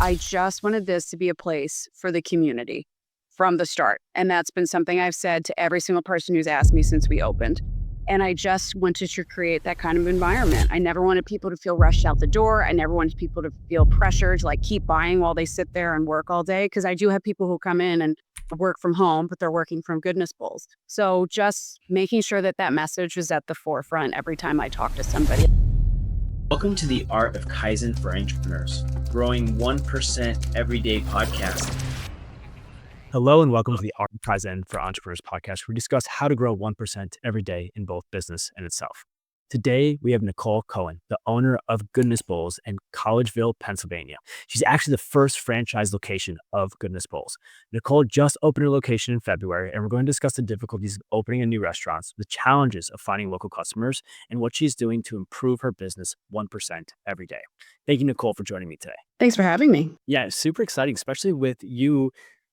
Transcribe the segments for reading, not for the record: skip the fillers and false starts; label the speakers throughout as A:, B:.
A: I just wanted this to be a place for the community from the start. And that's been something I've said to every single person who's asked me since we opened. And I just wanted to create that kind of environment. I never wanted people to feel rushed out the door. I never wanted people to feel pressured to like keep buying while they sit there and work all day. Cause I do have people who come in and work from home, but they're working from Goodness Bowls. So just making sure that that message was at the forefront every time I talk to somebody.
B: Welcome to the Art of Kaizen for Entrepreneurs, growing 1% everyday podcast.
C: Hello and welcome to the Art of Kaizen for Entrepreneurs podcast, where we discuss how to grow 1% every day in both business and itself. Today, we have Nicole Cohen, the owner of Goodness Bowls in Collegeville, Pennsylvania. She's actually the first franchise location of Goodness Bowls. Nicole just opened her location in February, and we're going to discuss the difficulties of opening a new restaurant, the challenges of finding local customers, and what she's doing to improve her business 1% every day. Thank you, Nicole, for joining me today.
A: Thanks for having me.
C: Yeah, it's super exciting, especially with you.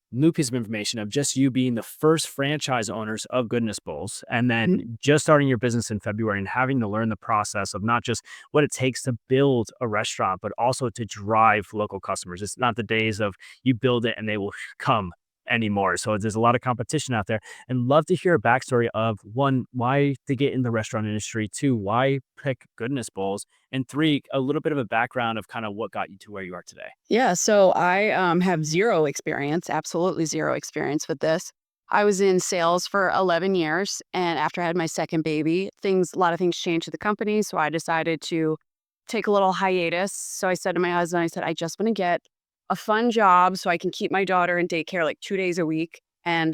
C: New piece of information of just you being the first franchise owners of Goodness Bowls, and then just starting your business in February and having to learn the process of not just what it takes to build a restaurant, but also to drive local customers. It's not the days of you build it and they will come anymore. So there's a lot of competition out there, and love to hear a backstory of one, why to get in the restaurant industry, two, why pick Goodness Bowls, and three, a little bit of a background of kind of what got you to where you are today.
A: Yeah, so I have zero experience, absolutely zero experience with this. I was in sales for 11 years, and after I had my second baby, a lot of things changed at the company, so I decided to take a little hiatus. So I said to my husband, I said, I just want to get a fun job so I can keep my daughter in daycare like 2 days a week. And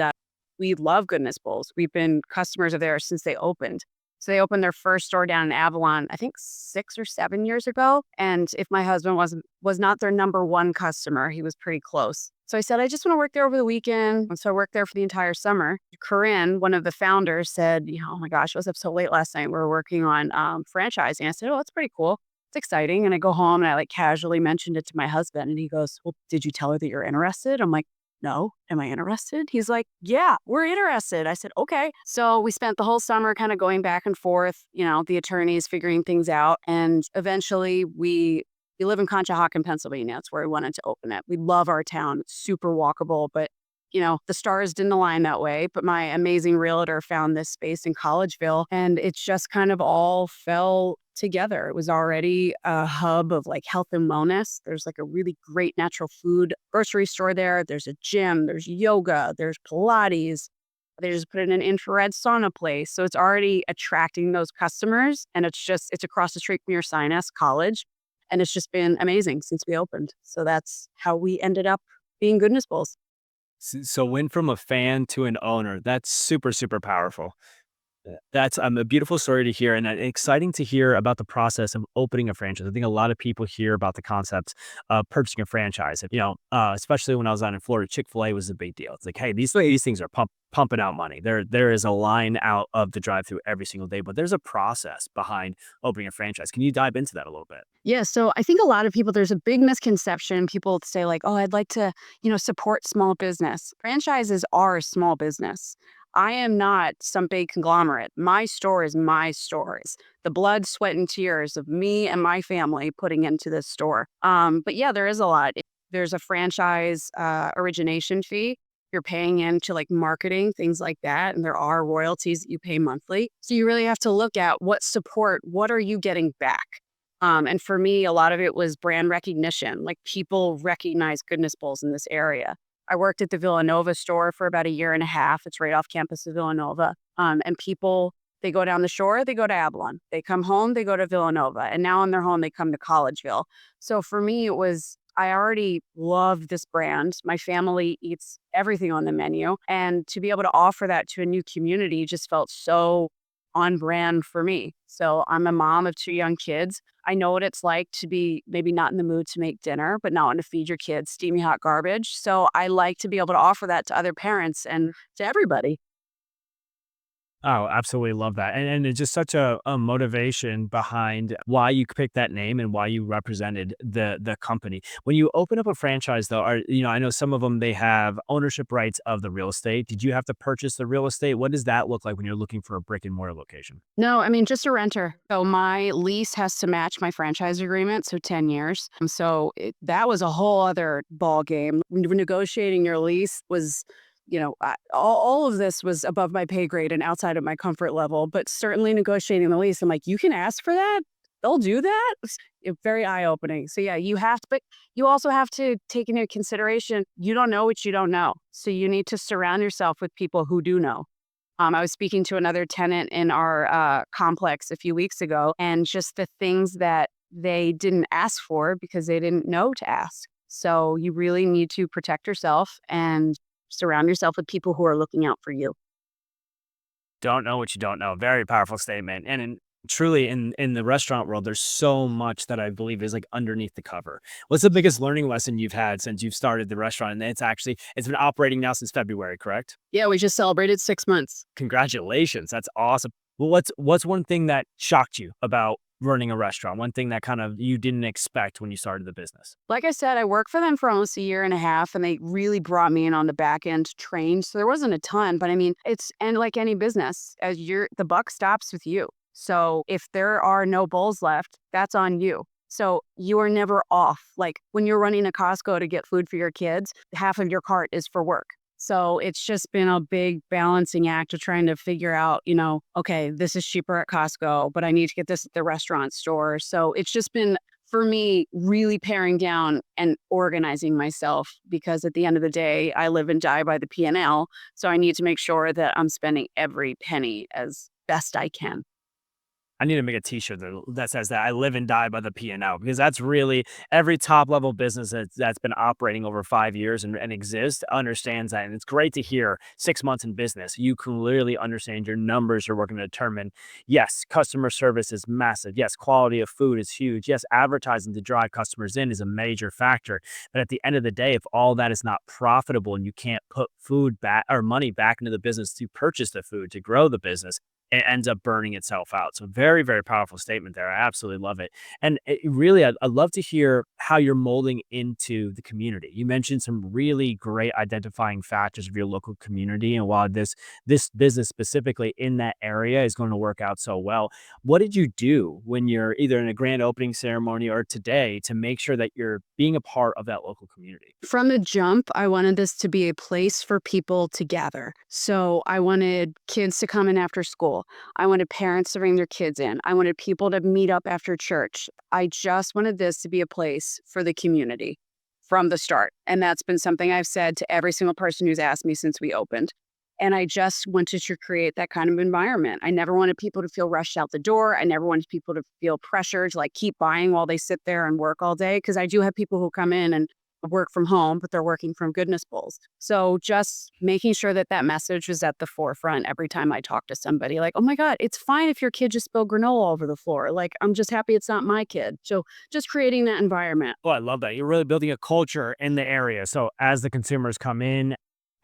A: we love Goodness Bowls. We've been customers of theirs since they opened. So they opened their first store down in Avalon, I think 6 or 7 years ago. And if my husband was not their number one customer, he was pretty close. So I said, I just want to work there over the weekend. And so I worked there for the entire summer. Corinne, one of the founders, said, oh my gosh, I was up so late last night. We were working on franchising. I said, oh, that's pretty cool. It's exciting. And I go home and I like casually mentioned it to my husband. And he goes, well, did you tell her that you're interested? I'm like, no. Am I interested? He's like, yeah, we're interested. I said, okay. So we spent the whole summer kind of going back and forth, the attorneys figuring things out. And eventually we live in Conshohocken, Pennsylvania. That's where we wanted to open it. We love our town. It's super walkable, but the stars didn't align that way, but my amazing realtor found this space in Collegeville, and it just kind of all fell together. It was already a hub of like health and wellness. There's like a really great natural food grocery store there. There's a gym, there's yoga, there's Pilates. They just put in an infrared sauna place. So it's already attracting those customers, and it's across the street from your Sinus College. And it's just been amazing since we opened. So that's how we ended up being Goodness Bowls.
C: So went from a fan to an owner. That's super, super powerful. That's a beautiful story to hear, and exciting to hear about the process of opening a franchise. I think a lot of people hear about the concept of purchasing a franchise. Especially when I was out in Florida, Chick-fil-A was a big deal. It's like, hey, these things are pumping out money. There is a line out of the drive-through every single day, but there's a process behind opening a franchise. Can you dive into that a little bit?
A: Yeah, so I think a lot of people, there's a big misconception. People say like, oh, I'd like to, support small business. Franchises are a small business. I am not some big conglomerate. My store is my store. It's the blood, sweat, and tears of me and my family putting into this store. But yeah, there is a lot. There's a franchise origination fee. You're paying into like marketing, things like that. And there are royalties that you pay monthly. So you really have to look at what are you getting back? And for me, a lot of it was brand recognition. Like people recognize Goodness Bowls in this area. I worked at the Villanova store for about a year and a half. It's right off campus of Villanova. And people, they go down the shore, they go to Avalon. They come home, they go to Villanova. And now on their home, they come to Collegeville. So for me, I already loved this brand. My family eats everything on the menu. And to be able to offer that to a new community just felt so on brand for me. So I'm a mom of 2 young kids. I know what it's like to be maybe not in the mood to make dinner, but not want to feed your kids steamy hot garbage. So I like to be able to offer that to other parents and to everybody.
C: Oh, absolutely love that. And it's just such a motivation behind why you picked that name and why you represented the company. When you open up a franchise though, I know some of them they have ownership rights of the real estate. Did you have to purchase the real estate? What does that look like when you're looking for a brick and mortar location?
A: No, I mean, just a renter. So my lease has to match my franchise agreement, so 10 years. That was a whole other ball game. Negotiating your lease was, all of this was above my pay grade and outside of my comfort level. But certainly negotiating the lease, I'm like, you can ask for that. They'll do that. Very eye opening. So yeah, but you also have to take into consideration you don't know what you don't know. So you need to surround yourself with people who do know. I was speaking to another tenant in our complex a few weeks ago, and just the things that they didn't ask for because they didn't know to ask. So you really need to protect yourself and surround yourself with people who are looking out for you.
C: Don't know what you don't know. Very powerful statement. And truly in the restaurant world, there's so much that I believe is like underneath the cover. What's the biggest learning lesson you've had since you've started the restaurant? And it's been operating now since February, correct?
A: Yeah, we just celebrated 6 months.
C: Congratulations. That's awesome. Well, what's one thing that shocked you about running a restaurant? One thing that kind of you didn't expect when you started the business?
A: Like I said, I worked for them for almost a year and a half, and they really brought me in on the back end to train. So there wasn't a ton, but I mean, and like any business, the buck stops with you. So if there are no bowls left, that's on you. So you are never off. Like when you're running a Costco to get food for your kids, half of your cart is for work. So it's just been a big balancing act of trying to figure out, okay, this is cheaper at Costco, but I need to get this at the restaurant store. So it's just been, for me, really paring down and organizing myself because at the end of the day, I live and die by the P&L. So I need to make sure that I'm spending every penny as best I can.
C: I need to make a T-shirt that says that I live and die by the P&L because that's really every top level business that's been operating over 5 years and exists understands that. And it's great to hear 6 months in business. You can literally understand your numbers are working to determine, yes, customer service is massive. Yes, quality of food is huge. Yes, advertising to drive customers in is a major factor. But at the end of the day, if all that is not profitable and you can't put food back or money back into the business to purchase the food, to grow the business, it ends up burning itself out. So very, very powerful statement there. I absolutely love it. And really, I'd love to hear how you're molding into the community. You mentioned some really great identifying factors of your local community and why this business specifically in that area is going to work out so well. What did you do when you're either in a grand opening ceremony or today to make sure that you're being a part of that local community?
A: From the jump, I wanted this to be a place for people to gather. So I wanted kids to come in after school. I wanted parents to bring their kids in. I wanted people to meet up after church. I just wanted this to be a place for the community from the start. And that's been something I've said to every single person who's asked me since we opened. And I just wanted to create that kind of environment. I never wanted people to feel rushed out the door. I never wanted people to feel pressured to like keep buying while they sit there and work all day. Cause I do have people who come in and work from home, but they're working from Goodness Bowls. So just making sure that that message was at the forefront every time I talk to somebody like, oh my God, it's fine if your kid just spilled granola all over the floor. Like, I'm just happy it's not my kid. So just creating that environment.
C: Oh, I love that. You're really building a culture in the area. So as the consumers come in,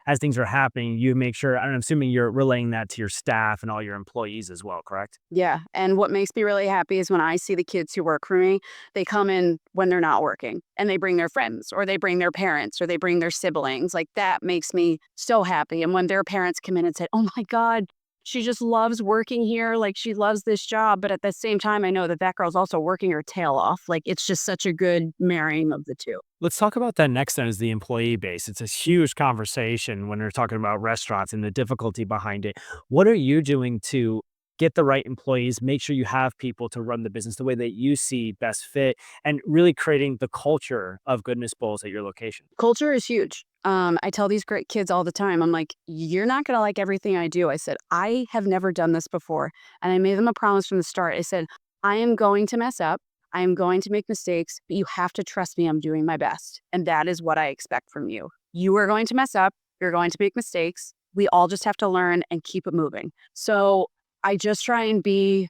C: as things are happening, you make sure, and I'm assuming you're relaying that to your staff and all your employees as well, correct?
A: Yeah. And what makes me really happy is when I see the kids who work for me, they come in when they're not working and they bring their friends or they bring their parents or they bring their siblings. Like that makes me so happy. And when their parents come in and say, oh my God, she just loves working here. Like she loves this job. But at the same time, I know that that girl's also working her tail off. Like it's just such a good marrying of the two.
C: Let's talk about that next then is the employee base. It's a huge conversation when we're talking about restaurants and the difficulty behind it. What are you doing to get the right employees, make sure you have people to run the business the way that you see best fit, and really creating the culture of Goodness Bowls at your location?
A: Culture is huge. I tell these great kids all the time, I'm like, you're not going to like everything I do. I said, I have never done this before. And I made them a promise from the start. I said, I am going to mess up. I am going to make mistakes, but you have to trust me. I'm doing my best. And that is what I expect from you. You are going to mess up. You're going to make mistakes. We all just have to learn and keep it moving. So I just try and be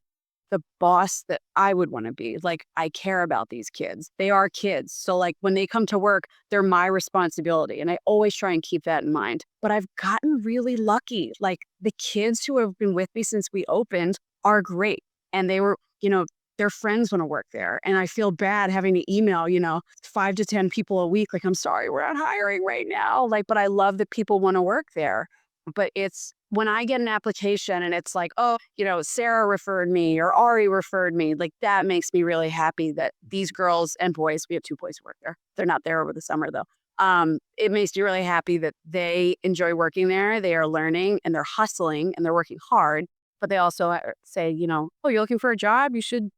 A: the boss that I would want to be. Like, I care about these kids. They are kids. So, like, when they come to work, they're my responsibility. And I always try and keep that in mind. But I've gotten really lucky. Like, the kids who have been with me since we opened are great. And they were, their friends want to work there. And I feel bad having to email, 5 to 10 people a week. Like, I'm sorry, we're not hiring right now. Like, but I love that people want to work there. But it's when I get an application and it's like, oh, Sarah referred me or Ari referred me, like that makes me really happy that these girls and boys, we have 2 boys who work there. They're not there over the summer though. It makes me really happy that they enjoy working there. They are learning and they're hustling and they're working hard. But they also say, oh, you're looking for a job? You should,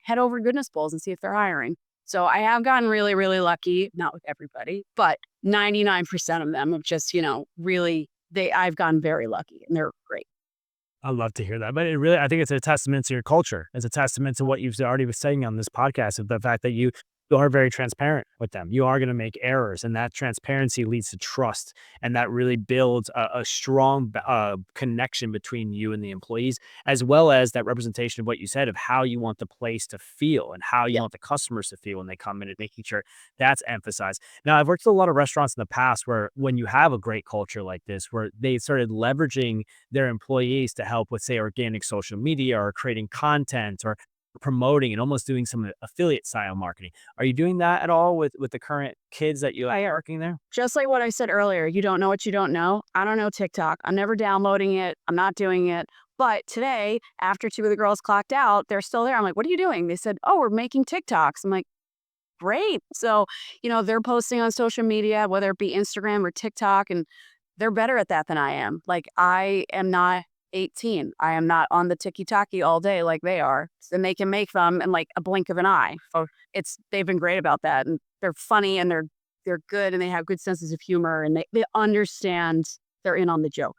A: head over to Goodness Bowls and see if they're hiring. So I have gotten really, really lucky, not with everybody, but 99% of them have just, really I've gotten very lucky and they're great.
C: I love to hear that. But I think it's a testament to your culture. It's a testament to what you've already been saying on this podcast of the fact that you are very transparent with them. You are going to make errors, and that transparency leads to trust, and that really builds a strong connection between you and the employees, as well as that representation of what you said of how you want the place to feel and how you
A: Yeah.
C: want the customers to feel when they come in, and making sure that's emphasized. Now, I've worked with a lot of restaurants in the past where when you have a great culture like this, where they started leveraging their employees to help with, say, organic social media or creating content or promoting and almost doing some affiliate style marketing. Are you doing that at all with the current kids that you have
A: I am.
C: working there?
A: Just like what I said earlier, you don't know what you don't know. I don't know TikTok. I'm never downloading it. I'm not doing it. But today, after 2 of the girls clocked out, they're still there. I'm like, what are you doing? They said, oh, we're making TikToks. I'm like, great. So, they're posting on social media, whether it be Instagram or TikTok, and they're better at that than I am. Like, I am not 18. I am not on the tiki-taki all day like they are. And they can make them in like a blink of an eye. So they've been great about that. And they're funny and they're good and they have good senses of humor and they understand they're in on the joke.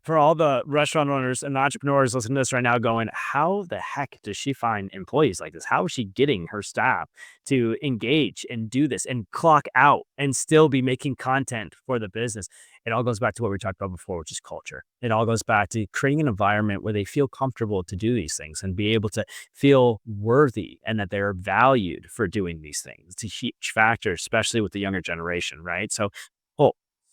C: For all the restaurant owners and entrepreneurs listening to this right now going, how the heck does she find employees like this? How is she getting her staff to engage and do this and clock out and still be making content for the business? It all goes back to what we talked about before, which is culture. It all goes back to creating an environment where they feel comfortable to do these things and be able to feel worthy and that they're valued for doing these things. It's a huge factor, especially with the younger generation, right? So, oh,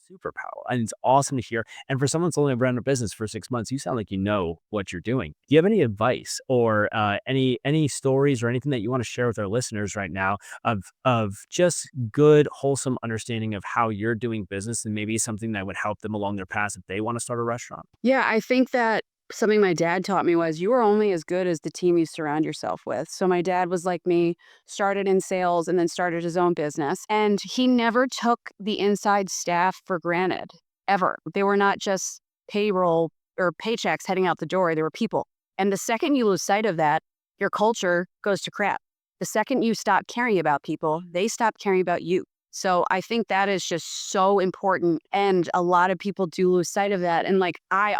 C: super powerful. And it's awesome to hear. And for someone that's only run a business for 6 months, you sound like you know what you're doing. Do you have any advice or any stories or anything that you want to share with our listeners right now of just good, wholesome understanding of how you're doing business and maybe something that would help them along their path if they want to start a restaurant?
A: Yeah, I think that something my dad taught me was you are only as good as the team you surround yourself with. So my dad was like me, started in sales and then started his own business. And he never took the inside staff for granted, ever. They were not just payroll or paychecks heading out the door, they were people. And the second you lose sight of that, your culture goes to crap. The second you stop caring about people, they stop caring about you. So I think that is just so important. And a lot of people do lose sight of that. And like, I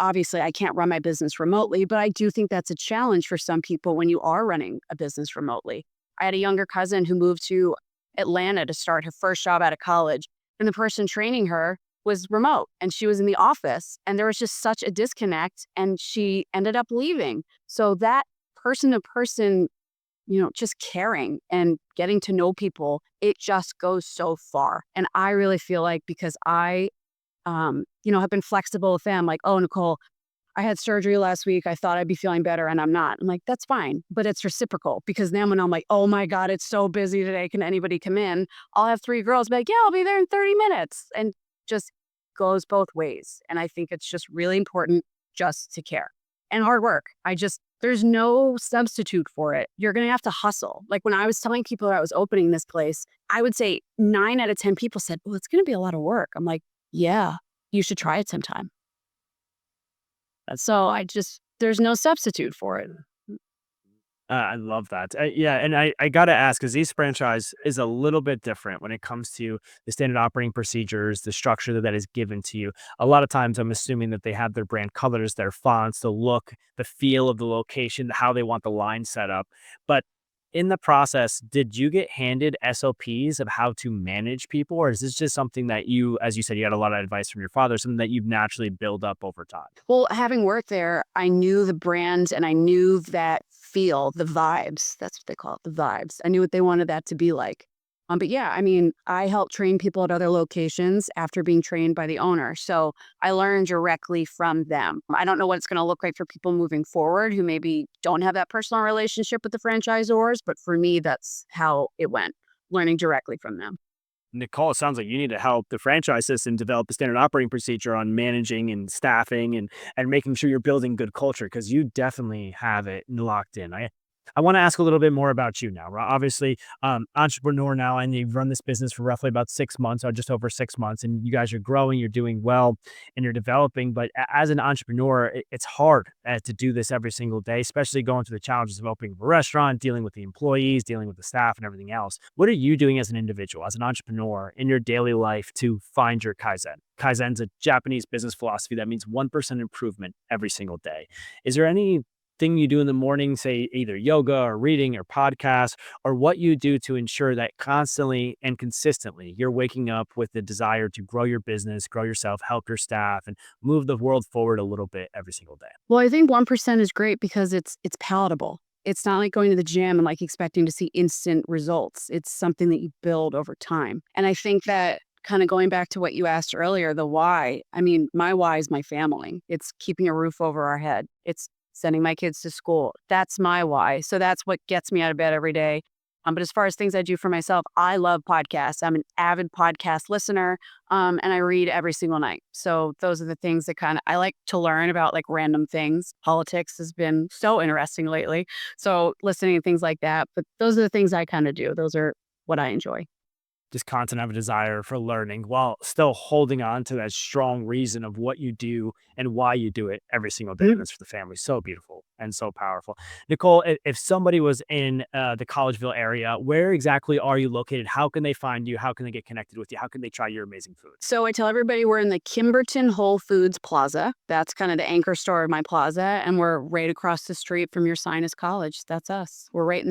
A: can't run my business remotely, but I do think that's a challenge for some people when you are running a business remotely. I had a younger cousin who moved to Atlanta to start her first job out of college. And the person training her was remote and she was in the office. And there was just such a disconnect. And she ended up leaving. So that person to person, just caring and getting to know people, it just goes so far. And I really feel like because I, have been flexible with them, like, oh, Nicole, I had surgery last week. I thought I'd be feeling better and I'm not. I'm like, that's fine. But it's reciprocal because then when I'm like, oh my God, it's so busy today. Can anybody come in? I'll have 3 girls be like, yeah, I'll be there in 30 minutes. And just goes both ways. And I think it's just really important just to care and hard work. There's no substitute for it. You're going to have to hustle. Like when I was telling people that I was opening this place, I would say 9 out of 10 people said, well, it's going to be a lot of work. I'm like, yeah, you should try it sometime. So there's no substitute for it.
C: I love that. Yeah, and I gotta ask because East franchise is a little bit different when it comes to the standard operating procedures, the structure that is given to you. A lot of times, I'm assuming that they have their brand colors, their fonts, the look, the feel of the location, how they want the line set up. But in the process, did you get handed SOPs of how to manage people, or is this just something that you, as you said, you had a lot of advice from your father, something that you've naturally built up over time?
A: Well, having worked there, I knew the brand and I knew that feel, the vibes. That's what they call it, the vibes. I knew what they wanted that to be like. But yeah, I mean, I helped train people at other locations after being trained by the owner. So I learned directly from them. I don't know what it's going to look like for people moving forward who maybe don't have that personal relationship with the franchisors, but for me, that's how it went, learning directly from them.
C: Nicole, it sounds like you need to help the franchise system develop a standard operating procedure on managing and staffing and making sure you're building good culture, because you definitely have it locked in. I want to ask a little bit more about you now. Obviously, entrepreneur now, and you've run this business for roughly about 6 months, or just over 6 months, and you guys are growing, you're doing well, and you're developing. But as an entrepreneur, it's hard to do this every single day, especially going through the challenges of opening a restaurant, dealing with the employees, dealing with the staff, and everything else. What are you doing as an individual, as an entrepreneur, in your daily life to find your Kaizen? Kaizen's a Japanese business philosophy that means 1% improvement every single day. Is there any thing you do in the morning, say either yoga or reading or podcast, or what you do to ensure that constantly and consistently you're waking up with the desire to grow your business, grow yourself, help your staff, and move the world forward a little bit every single day?
A: Well, I think 1% is great because it's palatable. It's not like going to the gym and like expecting to see instant results. It's something that you build over time. And I think that kind of going back to what you asked earlier, the why. I mean, my why is my family. It's keeping a roof over our head. It's sending my kids to school. That's my why. So that's what gets me out of bed every day. But as far as things I do for myself, I love podcasts. I'm an avid podcast listener, and I read every single night. So those are the things that kind of I like to learn about, like random things. Politics has been so interesting lately. So listening to things like that. But those are the things I kind of do. Those are what I enjoy.
C: Just constantly have a desire for learning while still holding on to that strong reason of what you do and why you do it every single day. And that's for the family. So beautiful and so powerful. Nicole, if somebody was in the Collegeville area, where exactly are you located? How can they find you? How can they get connected with you? How can they try your amazing food?
A: So I tell everybody we're in the Kimberton Whole Foods Plaza. That's kind of the anchor store of my plaza, and we're right across the street from your Sinus College. That's us. We're right in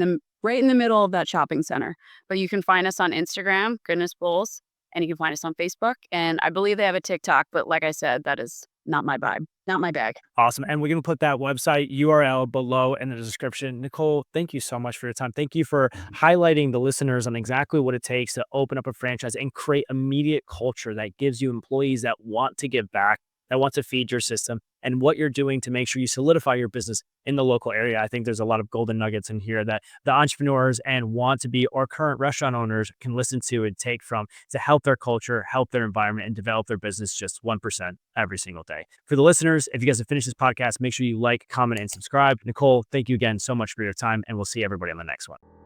A: the middle of that shopping center. But you can find us on Instagram, Goodness Bowls, and you can find us on Facebook. And I believe they have a TikTok, but like I said, that is not my vibe, not my bag.
C: Awesome. And we're going to put that website URL below in the description. Nicole, thank you so much for your time. Thank you for highlighting the listeners on exactly what it takes to open up a franchise and create immediate culture that gives you employees that want to give back, that want to feed your system, and what you're doing to make sure you solidify your business in the local area. I think there's a lot of golden nuggets in here that the entrepreneurs and want to be or current restaurant owners can listen to and take from to help their culture, help their environment, and develop their business just 1% every single day. For the listeners, if you guys have finished this podcast, make sure you like, comment, and subscribe. Nicole, thank you again so much for your time, and we'll see everybody on the next one.